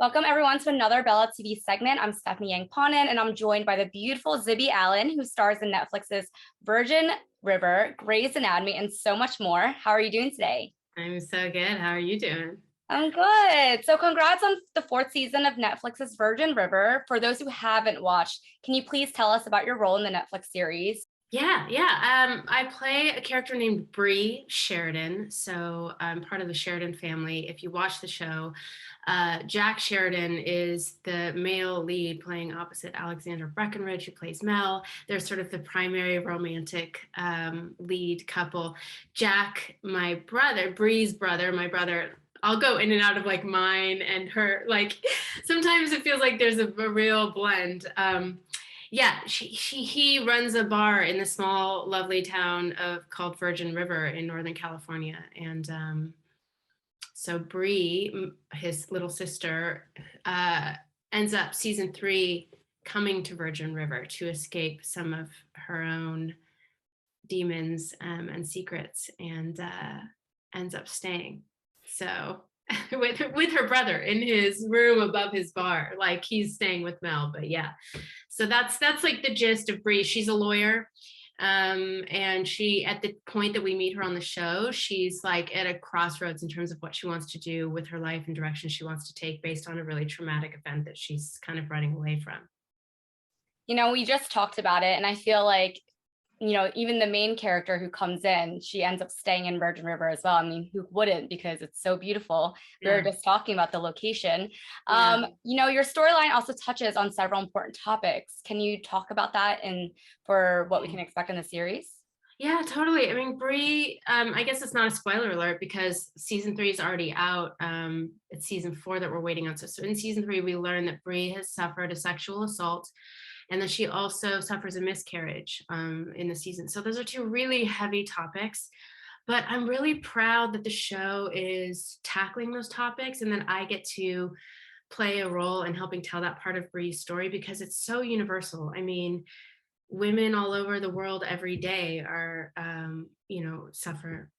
Welcome everyone to another Bella TV segment. I'm Stephanie Yang Ponin, and I'm joined by the beautiful Zibby Allen, who stars in Netflix's Virgin River, Grey's Anatomy, and so much more. How are you doing today? I'm so good. How are you doing? I'm good. So congrats on the fourth season of Netflix's Virgin River. For those who haven't watched, can you please tell us about your role in the Netflix series? Yeah. I play a character named Brie Sheridan. So I'm part of the Sheridan family. If you watch the show, Jack Sheridan is the male lead playing opposite Alexander Breckenridge, who plays Mel. They're sort of the primary romantic lead couple. Jack, my brother, Brie's brother, my brother, I'll go in and out of like mine and her. Like sometimes it feels like there's a real blend. Yeah, he runs a bar in the small, lovely town called Virgin River in Northern California, and so Brie, his little sister, ends up season 3 coming to Virgin River to escape some of her own demons and secrets, and ends up staying. So with her brother in his room above his bar, like he's staying with Mel. But yeah, so that's like the gist of Brie. She's a lawyer, and she, at the point that we meet her on the show, she's like at a crossroads in terms of what she wants to do with her life and direction she wants to take based on a really traumatic event that she's kind of running away from. You know, we just talked about it, and I feel like, you know, even the main character who comes in, she ends up staying in Virgin River as well. I mean, who wouldn't, because it's so beautiful. We were just talking about the location. You know, your storyline also touches on several important topics. Can you talk about that and for what we can expect in the series? Yeah, totally. I mean, Brie, I guess it's not a spoiler alert because season 3 is already out. It's season 4 that we're waiting on. So in season 3, we learn that Brie has suffered a sexual assault, and then she also suffers a miscarriage in the season. So those are two really heavy topics, but I'm really proud that the show is tackling those topics, and then I get to play a role in helping tell that part of Brie's story because it's so universal. I mean, women all over the world every day are, suffer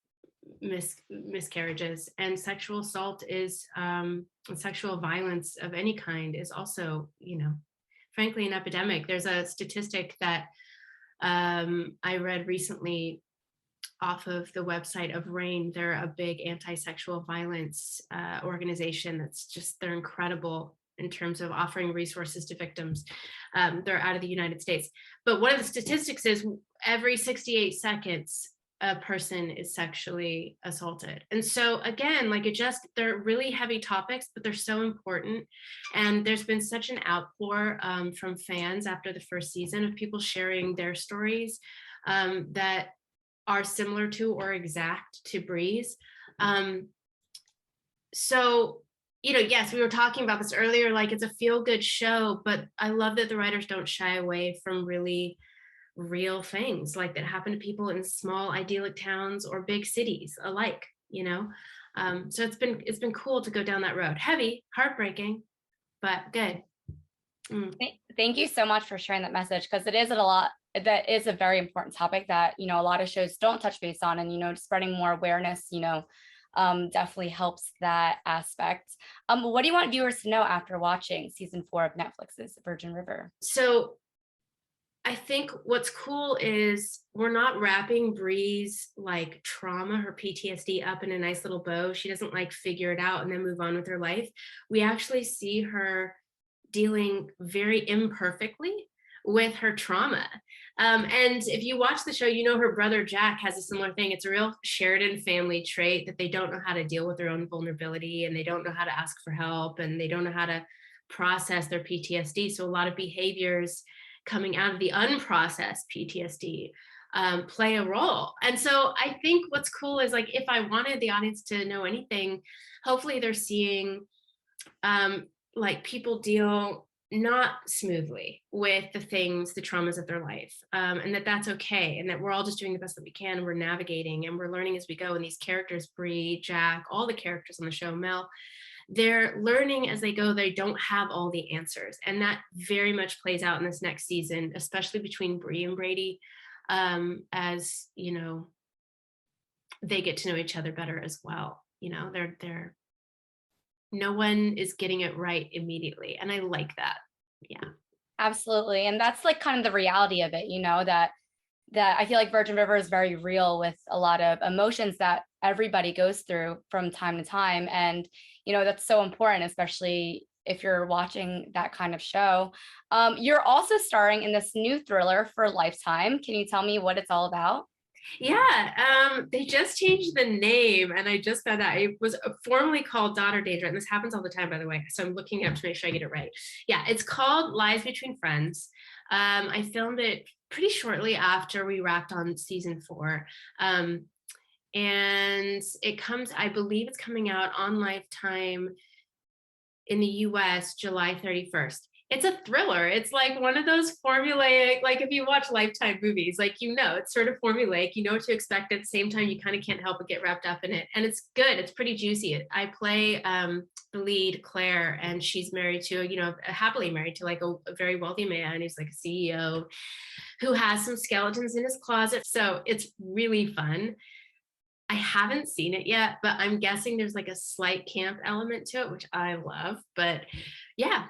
miscarriages, and sexual assault is, sexual violence of any kind is also, frankly, an epidemic. There's a statistic that I read recently off of the website of RAINN. They're a big anti-sexual violence organization they're incredible in terms of offering resources to victims. They're out of the United States. But one of the statistics is every 68 seconds, a person is sexually assaulted. And so again, they're really heavy topics, but they're so important. And there's been such an outpour from fans after the first season of people sharing their stories that are similar to or exact to Brie's. So, yes, we were talking about this earlier, like it's a feel-good show, but I love that the writers don't shy away from really real things like that happen to people in small idyllic towns or big cities alike. So it's been cool to go down that road. Heavy, heartbreaking, but good. Thank you so much for sharing that message, because that is a very important topic that, a lot of shows don't touch base on, and, spreading more awareness, definitely helps that aspect. What do you want viewers to know after watching season 4 of Netflix's Virgin River? So I think what's cool is we're not wrapping Brie's like trauma, her PTSD, up in a nice little bow. She doesn't like figure it out and then move on with her life. We actually see her dealing very imperfectly with her trauma. And if you watch the show, her brother Jack has a similar thing. It's a real Sheridan family trait that they don't know how to deal with their own vulnerability, and they don't know how to ask for help, and they don't know how to process their PTSD. So a lot of behaviors coming out of the unprocessed PTSD play a role. And so I think what's cool is, like, if I wanted the audience to know anything, hopefully they're seeing like people deal not smoothly with the traumas of their life, and that's okay, and that we're all just doing the best that we can, and we're navigating and we're learning as we go. And these characters, Brie, Jack, all the characters on the show, Mel, they're learning as they go. They don't have all the answers, and that very much plays out in this next season, especially between Brie and Brady, as they get to know each other better as well. They're no one is getting it right immediately. And I like that. Yeah. Absolutely. And that's like kind of the reality of it, that I feel like Virgin River is very real with a lot of emotions that everybody goes through from time to time. And, that's so important, especially if you're watching that kind of show. You're also starring in this new thriller for Lifetime. Can you tell me what it's all about? Yeah, they just changed the name, and I just found out it was formerly called Daughter Danger, and this happens all the time, by the way. So I'm looking up to make sure I get it right. Yeah, it's called Lies Between Friends. I filmed it pretty shortly after we wrapped on season 4. And I believe it's coming out on Lifetime in the US July 31st. It's a thriller. It's like one of those formulaic, like if you watch Lifetime movies, like, it's sort of formulaic, you know what to expect. At the same time, you kind of can't help but get wrapped up in it. And it's good. It's pretty juicy. I play the lead, Claire, and she's married to, happily married to like a very wealthy man who's like a CEO who has some skeletons in his closet. So it's really fun. I haven't seen it yet, but I'm guessing there's like a slight camp element to it, which I love. But yeah.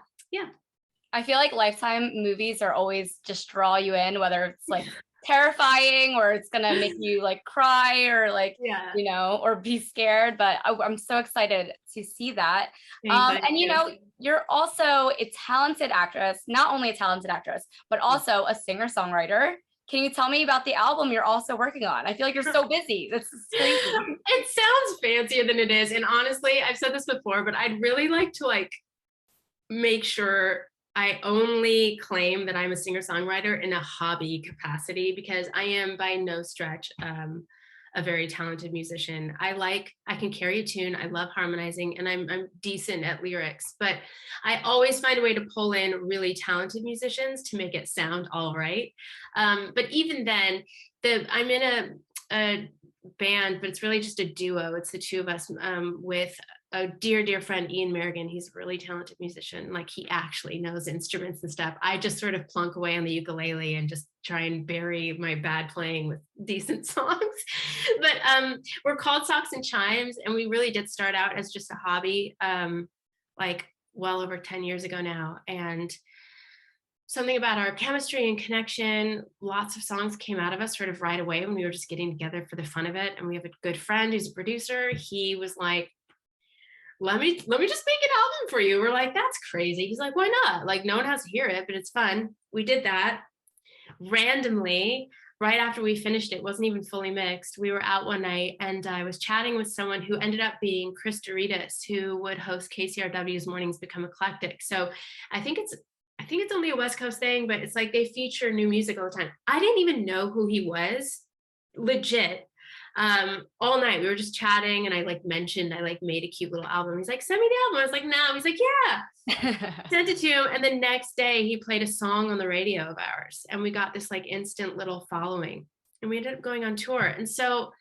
I feel like Lifetime movies are always just draw you in, whether it's like terrifying or it's gonna make you like cry or like, or be scared. But I'm so excited to see that. And you're also a talented actress, not only a talented actress, but also a singer-songwriter. Can you tell me about the album you're also working on? I feel like you're so busy. That's crazy. It sounds fancier than it is. And honestly, I've said this before, but I'd really like to make sure I only claim that I'm a singer-songwriter in a hobby capacity, because I am by no stretch a very talented musician. I can carry a tune. I love harmonizing, and I'm decent at lyrics, but I always find a way to pull in really talented musicians to make it sound all right. But even then, I'm in a band, but it's really just a duo. It's the two of us with a dear friend, Ian Merrigan. He's a really talented musician. Like, he actually knows instruments and stuff. I just sort of plunk away on the ukulele and just try and bury my bad playing with decent songs. But we're called Socks and Chimes, and we really did start out as just a hobby, like well over 10 years ago now. And something about our chemistry and connection, lots of songs came out of us sort of right away when we were just getting together for the fun of it. And we have a good friend who's a producer. He was like, let me just make an album for you. We're like, that's crazy. He's like, why not? Like, no one has to hear it, but it's fun. We did that randomly right after we finished it. Wasn't even fully mixed. We were out one night, and I was chatting with someone who ended up being Chris Doritas, who would host KCRW's Mornings Become Eclectic. So I think it's only a West Coast thing, but it's like they feature new music all the time. I didn't even know who he was, legit. All night we were just chatting, and I mentioned I made a cute little album. He's like, send me the album. I was like, no. He's like, yeah. Sent it to him, and the next day he played a song on the radio of ours, and we got this instant little following, and we ended up going on tour. And so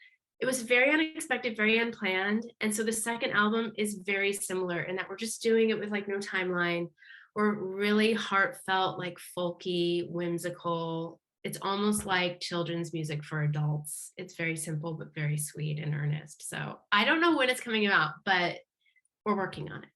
it was very unexpected, very unplanned. And so the second album is very similar in that we're just doing it with no timeline. We're really heartfelt, folky, whimsical. It's almost like children's music for adults. It's very simple, but very sweet and earnest. So I don't know when it's coming out, but we're working on it.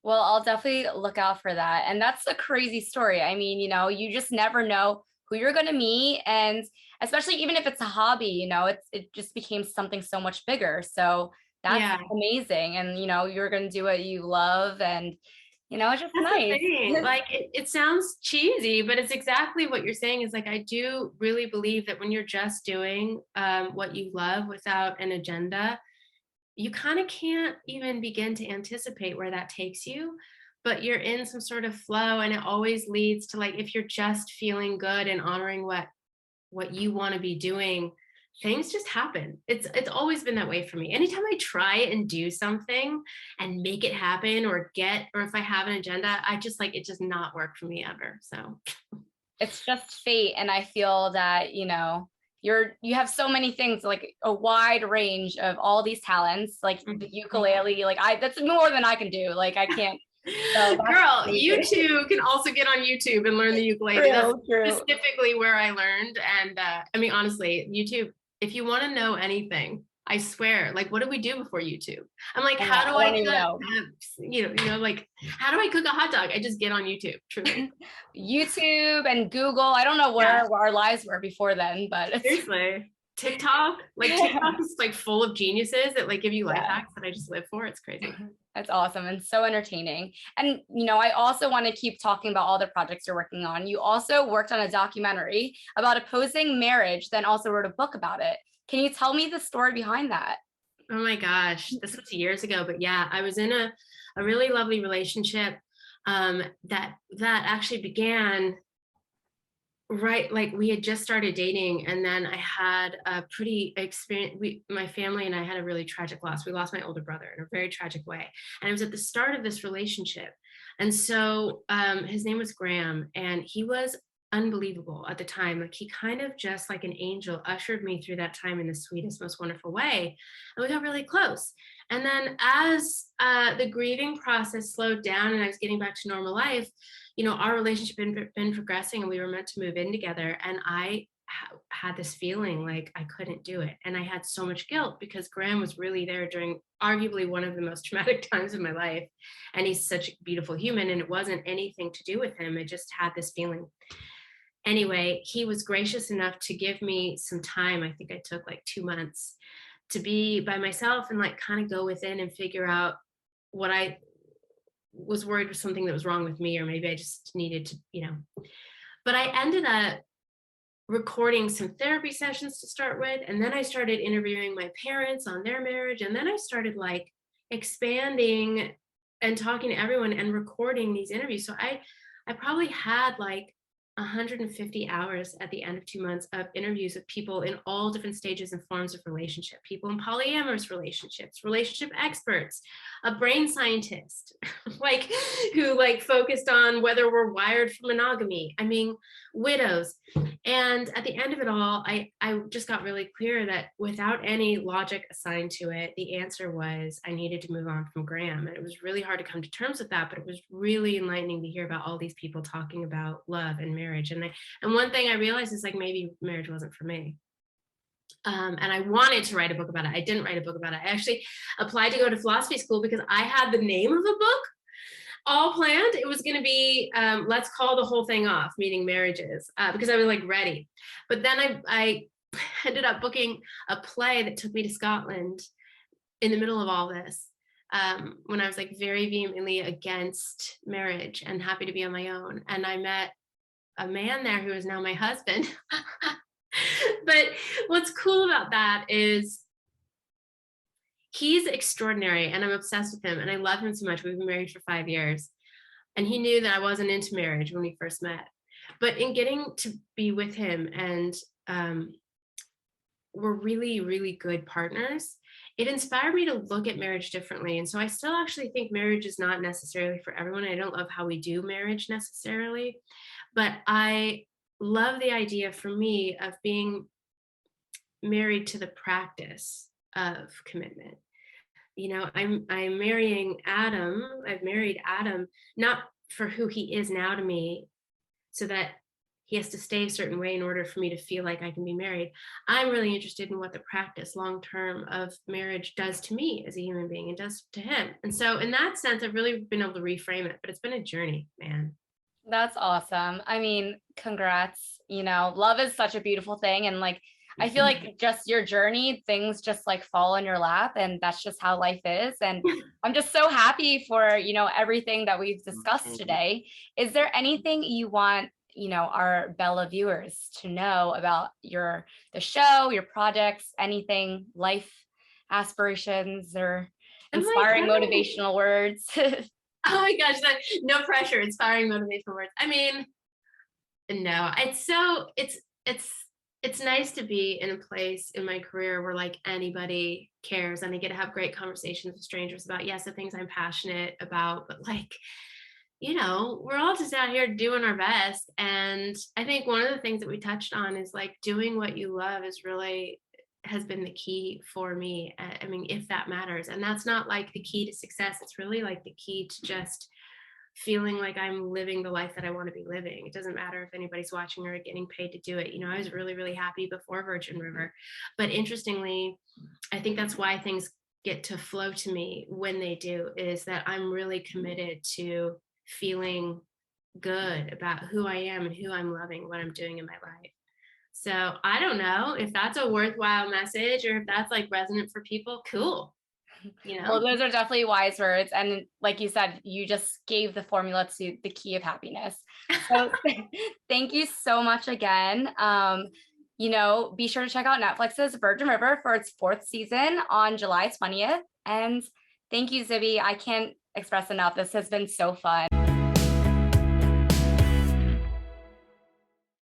Well, I'll definitely look out for that. And that's a crazy story. I mean, you just never know who you're going to meet. And especially even if it's a hobby, it just became something so much bigger. So that's amazing. And, you're going to do what you love, and it's just nice. It sounds cheesy, but it's exactly what you're saying. Is I do really believe that when you're just doing what you love without an agenda, you kind of can't even begin to anticipate where that takes you, but you're in some sort of flow, and it always leads to if you're just feeling good and honoring what you want to be doing, things just happen. It's always been that way for me. Anytime I try and do something and make it happen, or if I have an agenda, I just it does not work for me ever. So it's just fate. And I feel that, you have so many things, a wide range of all these talents, the ukulele, that's more than I can do. I can't. So girl, you too can also get on YouTube and learn the ukulele. That's specifically where I learned. And I mean, honestly, YouTube, if you want to know anything, I swear. Like, what do we do before YouTube? I'm like, I how do I don't even cook? know. Like, how do I cook a hot dog? I just get on YouTube, truly. YouTube and Google. I don't know Yeah, where our lives were before then, but it's seriously. TikTok, like TikTok is like full of geniuses that like give you life yeah. hacks that I just live for. It's crazy. That's awesome and so entertaining. And, I also want to keep talking about all the projects you're working on. You also worked on a documentary about opposing marriage, then also wrote a book about it. Can you tell me the story behind that? Oh my gosh, this was years ago, but yeah, I was in a really lovely relationship that actually began right, like we had just started dating, and then I had a pretty experience. My family and I had a really tragic loss. We lost my older brother in a very tragic way, and it was at the start of this relationship. And so his name was Graham, and he was unbelievable at the time. Like he kind of just like an angel ushered me through that time in the sweetest, most wonderful way, and we got really close. And then as the grieving process slowed down and I was getting back to normal life, our relationship been progressing and we were meant to move in together. And I had this feeling like I couldn't do it. And I had so much guilt because Graham was really there during arguably one of the most traumatic times of my life. And he's such a beautiful human. And it wasn't anything to do with him. I just had this feeling. Anyway, he was gracious enough to give me some time. I think I took like 2 months to be by myself and like kind of go within and figure out what I was worried was something that was wrong with me, or maybe I just needed to, but I ended up recording some therapy sessions to start with. And then I started interviewing my parents on their marriage. And then I started like expanding and talking to everyone and recording these interviews. So I probably had like 150 hours at the end of 2 months of interviews with people in all different stages and forms of relationship, people in polyamorous relationships, relationship experts, a brain scientist, like who like focused on whether we're wired for monogamy. I mean, widows. And at the end of it all, I just got really clear that without any logic assigned to it, the answer was I needed to move on from Graham. And it was really hard to come to terms with that, but it was really enlightening to hear about all these people talking about love and marriage. And one thing I realized is like maybe marriage wasn't for me. And I wanted to write a book about it. I didn't write a book about it. I actually applied to go to philosophy school because I had the name of a book all planned. It was going to be let's call the whole thing off, meaning marriages, because I was like ready. But then I ended up booking a play that took me to Scotland in the middle of all this, when I was like very vehemently against marriage and happy to be on my own. And I met a man there who is now my husband. But what's cool about that is he's extraordinary and I'm obsessed with him and I love him so much. We've been married for 5 years and he knew that I wasn't into marriage when we first met. But in getting to be with him and we're really, really good partners, it inspired me to look at marriage differently. And so I still actually think marriage is not necessarily for everyone. I don't love how we do marriage necessarily, but I love the idea for me of being married to the practice of commitment. I'm marrying Adam. I've married Adam not for who he is now to me, so that he has to stay a certain way in order for me to feel like I can be married. I'm really interested in what the practice long term of marriage does to me as a human being and does to him. And so in that sense, I've really been able to reframe it, but it's been a journey, man. That's awesome. I mean, congrats. Love is such a beautiful thing. And like, I feel like just your journey, things just like fall in your lap and that's just how life is. And I'm just so happy for, everything that we've discussed today. Is there anything you want, our Bella viewers to know about the show, your projects, anything, life aspirations or inspiring motivational words? Oh my gosh, no pressure, inspiring motivational words. I mean, no, it's nice to be in a place in my career where like anybody cares and I get to have great conversations with strangers about, yes, the things I'm passionate about, but like, we're all just out here doing our best. And I think one of the things that we touched on is like doing what you love has been the key for me. I mean, if that matters. And that's not like the key to success. It's really like the key to just feeling like I'm living the life that I want to be living. It doesn't matter if anybody's watching or getting paid to do it. You know, I was really, really happy before Virgin River. But interestingly, I think that's why things get to flow to me when they do, is that I'm really committed to feeling good about who I am and who I'm loving, what I'm doing in my life. So I don't know if that's a worthwhile message or if that's like resonant for people. Cool. You know? Well, those are definitely wise words. And like you said, you just gave the formula to the key of happiness. So thank you so much again. You know, be sure to check out Netflix's Virgin River for its 4th season on July 20th. And thank you, Zibby. I can't express enough. This has been so fun.